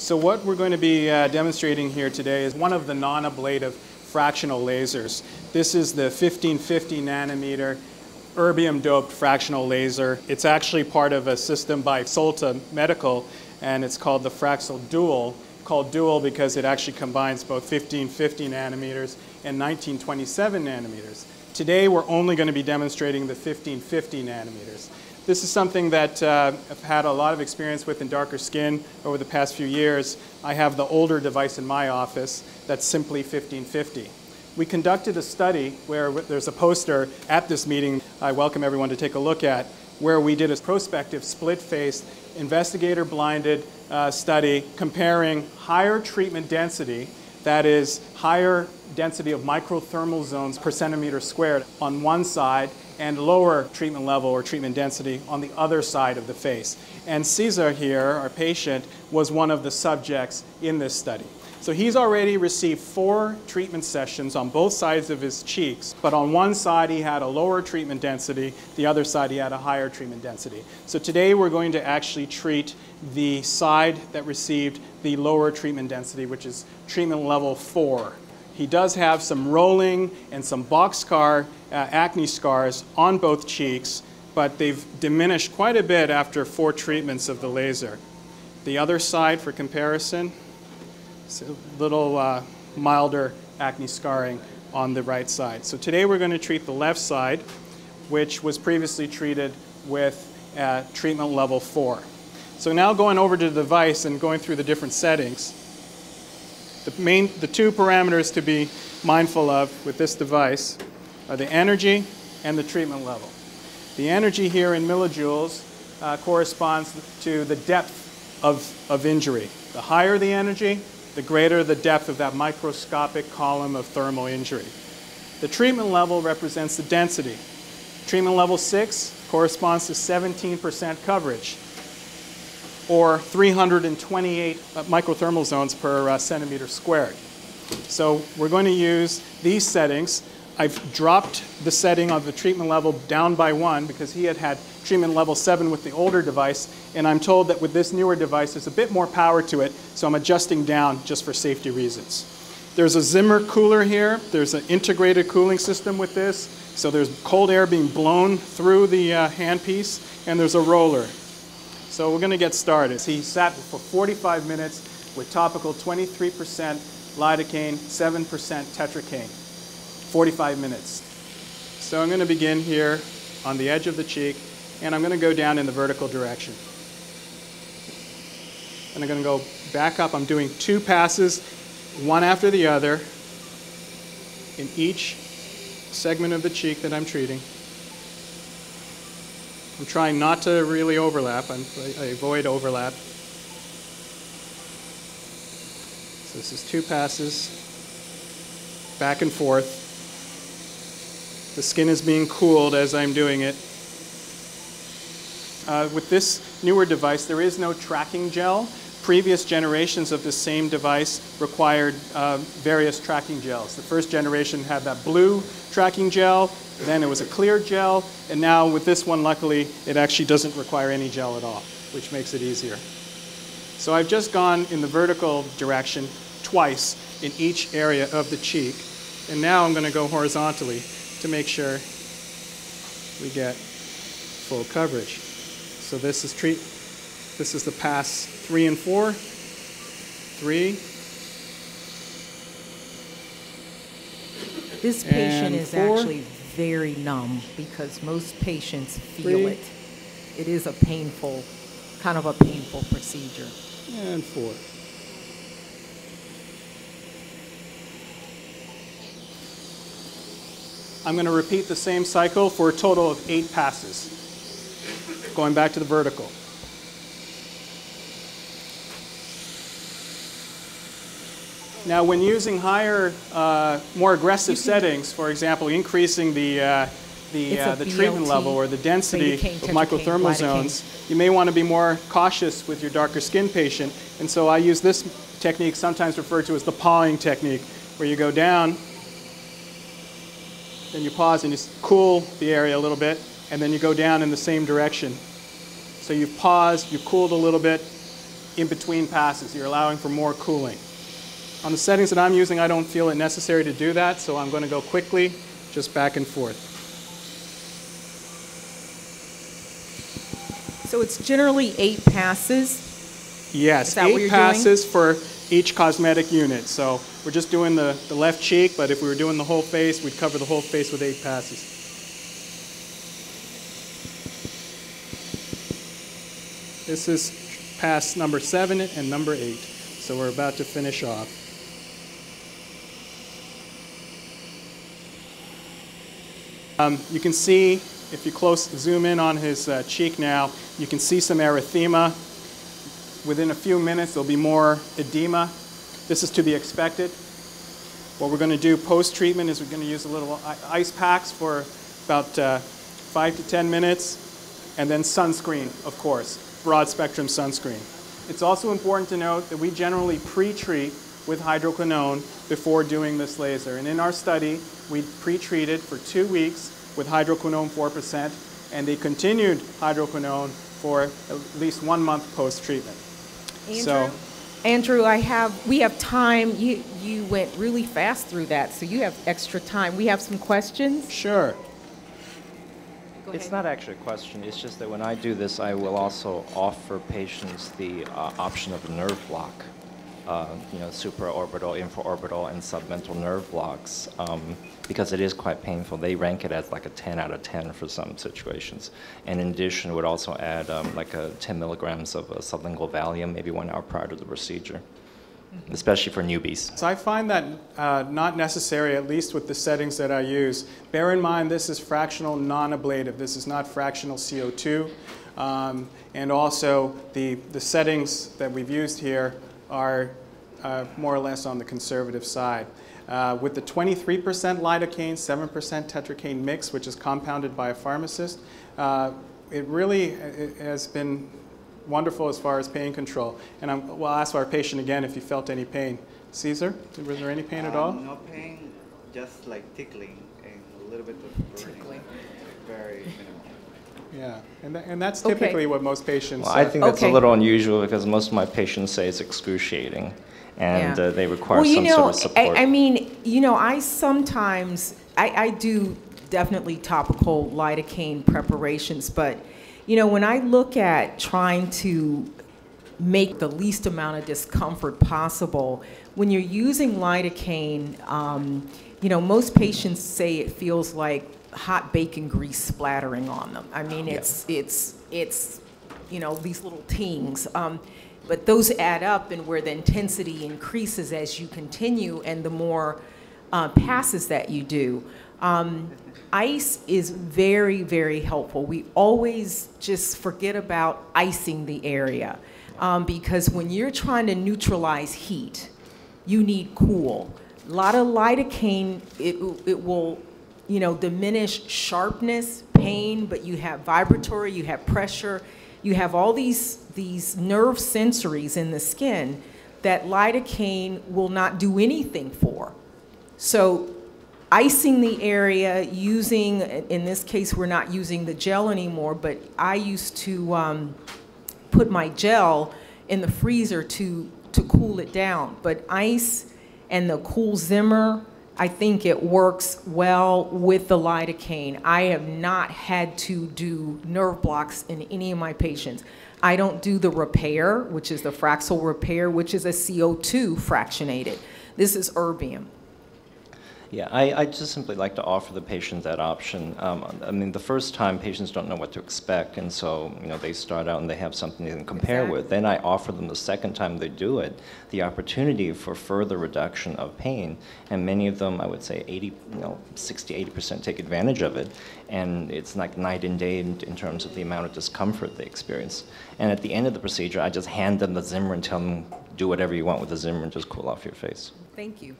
So what we're going to be demonstrating here today is one of the non-ablative fractional lasers. This is the 1550 nanometer erbium-doped fractional laser. It's actually part of a system by Solta Medical, and it's called the Fraxel Dual. Called Dual because it actually combines both 1550 nanometers and 1927 nanometers. Today we're only going to be demonstrating the 1550 nanometers. This is something that I've had a lot of experience with in darker skin over the past few years. I have the older device in my office that's simply 1550. We conducted a study where there's a poster at this meeting I welcome everyone to take a look at, where we did a prospective split-faced investigator-blinded study comparing higher treatment density, that is higher density of microthermal zones per centimeter squared on one side, and lower treatment level or treatment density on the other side of the face. And Cesar here, our patient, was one of the subjects in this study. So he's already received 4 treatment sessions on both sides of his cheeks, but on one side he had a lower treatment density, the other side he had a higher treatment density. So today we're going to actually treat the side that received the lower treatment density, which is treatment level 4. He does have some rolling and some boxcar acne scars on both cheeks, but they've diminished quite a bit after 4 treatments of the laser. The other side, for comparison, it's a little milder acne scarring on the right side. So today we're going to treat the left side, which was previously treated with treatment level 4. So now going over to the device and going through the different settings. The 2 parameters to be mindful of with this device are the energy and the treatment level. The energy here in millijoules corresponds to the depth of injury. The higher the energy, the greater the depth of that microscopic column of thermal injury. The treatment level represents the density. Treatment level 6 corresponds to 17% coverage, or 328 microthermal zones per centimeter squared. So we're going to use these settings. I've dropped the setting of the treatment level down by 1 because he had treatment level 7 with the older device, and I'm told that with this newer device there's a bit more power to it, so I'm adjusting down just for safety reasons. There's a Zimmer cooler here. There's an integrated cooling system with this, so there's cold air being blown through the handpiece, and there's a roller. So we're going to get started. He sat for 45 minutes with topical 23% lidocaine, 7% tetracaine. 45 minutes. So I'm going to begin here on the edge of the cheek, and I'm going to go down in the vertical direction. And I'm going to go back up. I'm doing 2 passes, one after the other, in each segment of the cheek that I'm treating. I'm trying not to really overlap. I avoid overlap. So this is 2 passes, back and forth. The skin is being cooled as I'm doing it. With this newer device, there is no tracking gel. Previous generations of the same device required various tracking gels. The first generation had that blue tracking gel, then it was a clear gel, and now with this one, luckily, it actually doesn't require any gel at all, which makes it easier. So I've just gone in the vertical direction twice in each area of the cheek, and now I'm going to go horizontally to make sure we get full coverage. So this is the pass 3 and 4. 3. This patient is 4. actually very numb because most patients feel 3. it. It is a painful, kind of a painful procedure. And 4. I'm going to repeat the same cycle for a total of 8 passes, going back to the vertical. Now, when using higher, more aggressive settings, for example, increasing the treatment level or the density of microthermal zones, you may want to be more cautious with your darker skin patient. And so I use this technique, sometimes referred to as the pawing technique, where you go down, then you pause and you cool the area a little bit, and then you go down in the same direction. So you've paused, you've cooled a little bit, in between passes. You're allowing for more cooling. On the settings that I'm using, I don't feel it necessary to do that, so I'm going to go quickly, just back and forth. So it's generally 8 passes? Yes, Is that what 8 you're passes for each cosmetic unit. So we're just doing the left cheek, but if we were doing the whole face, we'd cover the whole face with 8 passes. This is pass number 7 and number 8. So we're about to finish off. You can see, if you zoom in on his cheek now, you can see some erythema. Within a few minutes, there'll be more edema. This is to be expected. What we're going to do post-treatment is we're going to use a little ice packs for about 5 to 10 minutes, and then sunscreen, of course, broad-spectrum sunscreen. It's also important to note that we generally pre-treat with hydroquinone before doing this laser. And in our study, we pre-treated for 2 weeks with hydroquinone 4%, and they continued hydroquinone for at least 1 month post-treatment. Andrew, we have time. You went really fast through that, so you have extra time. We have some questions. Sure. It's not actually a question. It's just that when I do this, I will also offer patients the option of a nerve block. Supraorbital, infraorbital, and submental nerve blocks, because it is quite painful. They rank it as like a 10 out of 10 for some situations. And in addition, would also add like 10 milligrams of sublingual Valium, maybe 1 hour prior to the procedure, especially for newbies. So I find that not necessary, at least with the settings that I use. Bear in mind, this is fractional non-ablative. This is not fractional CO2. And also, the settings that we've used here are more or less on the conservative side. With the 23% lidocaine, 7% tetracaine mix, which is compounded by a pharmacist, it really has been wonderful as far as pain control. And I'll ask our patient again if he felt any pain. Caesar, was there any pain at all? No pain, just like tickling and a little bit of burning. Tickling. Very minimal. Yeah, and that's typically what most patients. Well, I think that's a little unusual because most of my patients say it's excruciating, and they require some sort of support. I mean, I sometimes, I do definitely topical lidocaine preparations, but, when I look at trying to make the least amount of discomfort possible, when you're using lidocaine, most patients say it feels like hot bacon grease splattering on them. I mean, it's these little tings. But those add up, and where the intensity increases as you continue and the more passes that you do. Ice is very, very helpful. We always just forget about icing the area because when you're trying to neutralize heat, you need cool. A lot of lidocaine, it will diminish sharpness, pain, but you have vibratory, you have pressure, you have all these nerve sensories in the skin that lidocaine will not do anything for. So icing the area, using, in this case we're not using the gel anymore, but I used to put my gel in the freezer to cool it down. But ice and the cool Zimmer, I think it works well with the lidocaine. I have not had to do nerve blocks in any of my patients. I don't do the repair, which is the Fraxel repair, which is a CO2 fractionated. This is erbium. Yeah, I just simply like to offer the patient that option. I mean, the first time patients don't know what to expect, and so they start out and they have something they can compare with. Then I offer them the second time they do it the opportunity for further reduction of pain, and many of them, I would say 60–80% take advantage of it, and it's like night and day in terms of the amount of discomfort they experience. And at the end of the procedure, I just hand them the Zimmer and tell them do whatever you want with the Zimmer and just cool off your face. Thank you.